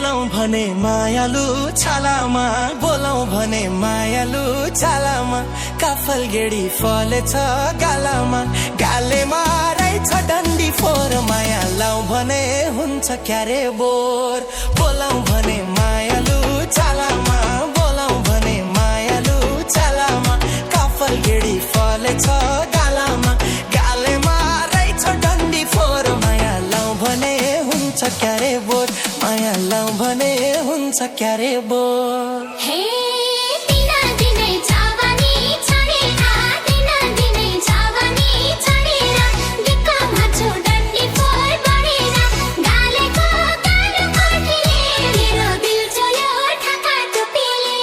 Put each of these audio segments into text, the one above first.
बोलाऊ भने मायालु छालामा बोलाऊ भने मायालु छालामा काफल गेडी फलेछ गालामा गालेमा रहेछ डन्डी फोर माया लाऊ भने हुन्छ क्यारे बोर बोलाऊ भने मायालु छालामा बोलाऊ भने मायालु छालामा काफल गेडी फलेछ गालामा गालेमा रहेछ डन्डी फोर माया लाऊ भने हुन्छ क्यारे बोर माया लाऊ भने हुन्छ क्यारे बोर हे दिना दिनै जवानी छाडेर दिना दिनै जवानी छाडेर दिक्कमा छु डन्डी फोर बढेर गालेको कालो कोठीले मेरो दिल चोयो ढाका टोपीले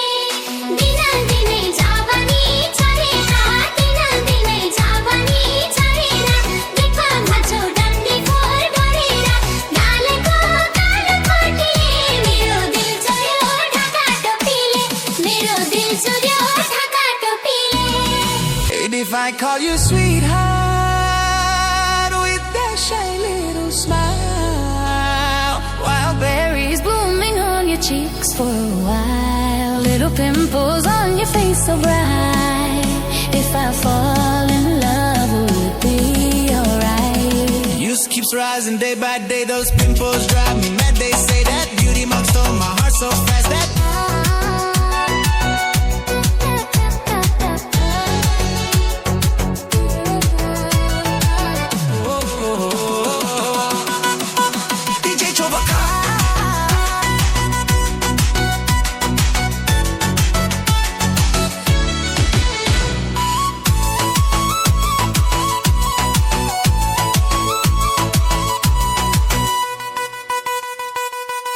दिना दिनै जवानी छाडेर दिना दिनै जवानी छाडेर दिक्कमा छु डन्डी फोर बढेर गालेको कालो कोठीले मेरो दिल चोयो ढाका टोपीले मेरो दिल चोयो Dhaka टोपीले And if I call you sweetheart with that shy little smile Wild berries blooming on your cheeks for a while Little pimples on your face so bright If I fall in love, will it be alright? Youth keeps rising day by day. Those pimples drive me mad. They say that beauty mark stole my heart so fast that DJ Chobaka.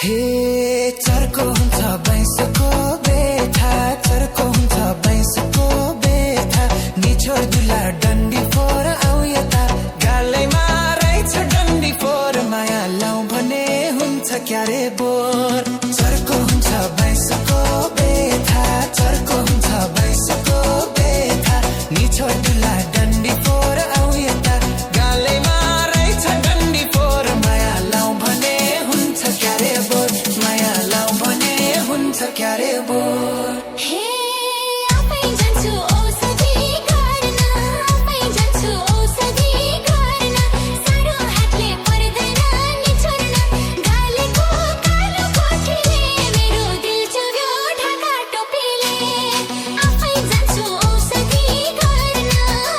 हे चर्को हुन्छ बैंसको बेथा चर्को हुन्छ बैंसको बेथा निछोड दुला डन्डी four आउ यता गालैमा रहेछ डन्डी फोर माया लाऊ भने हुन्छ क्यारे बोर चर्को हुन्छ बैंसको बेथा चर्को हुन्छ बैंसको बेथा निछोड दुला डन्डी फोर आउ यता गालैमा रहेछ डन्डी फोर माया लाऊ भने हुन्छ क्यारे बोर माया लाऊ भने हुन्छ क्यारे बोर हे आफै जान्छु औषधि गर्न आफै जान्छु औषधि गर्न सारो हातले पर्दैन नि छोड्न गालेको कालो कोठीले मेरो दिल चोर्यो ढाका टोपीले आफै जान्छु औषधि गर्न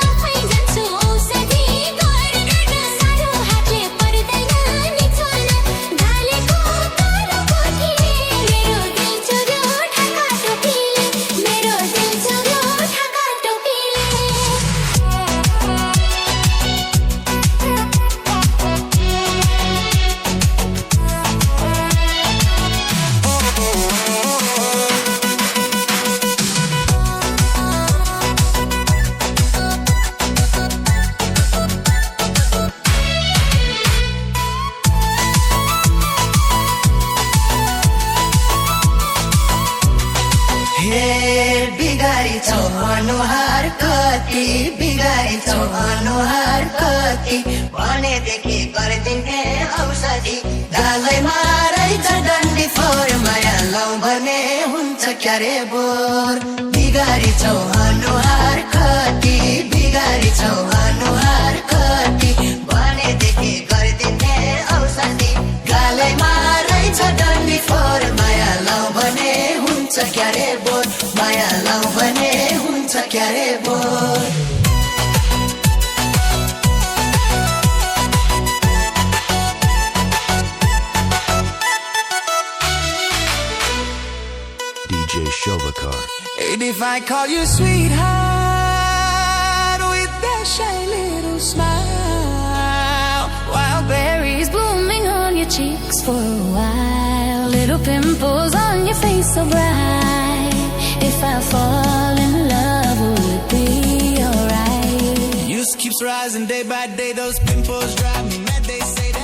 आफै जान्छु औषधि गर्न सारो हातले पर्दैन नि छोड्न गालेको कालो कोठीले मेरो दिल चोर्यो ढाका टोपीले मेरो दिल चोर्यो ढाका टोपीले हे बिगारी छौ अनुहार कति बिगारी छौ अनुहार कति भनेदेखि गरिदिने औषधि गालैमा रहेछ डन्डी फोर माया लाऊ भने हुन्छ क्यारे बोर बिगारी छौ अनुहार कति बिगारी छौ अनुहार कति भनेदेखि गरिदिने औषधि गालैमा रहेछ डन्डी फोर माया लाऊ भने हुन्छ क्यारे बोर माया लाऊ भने हुन्छ क्यारे bore DJ Shobakar. And if I call you sweetheart with that shy little smile Wild berries blooming on your cheeks for a while Little pimples on your face so bright If I fall in love, will it be alright? Youth keeps rising day by day. Those pimples drive me mad. They say that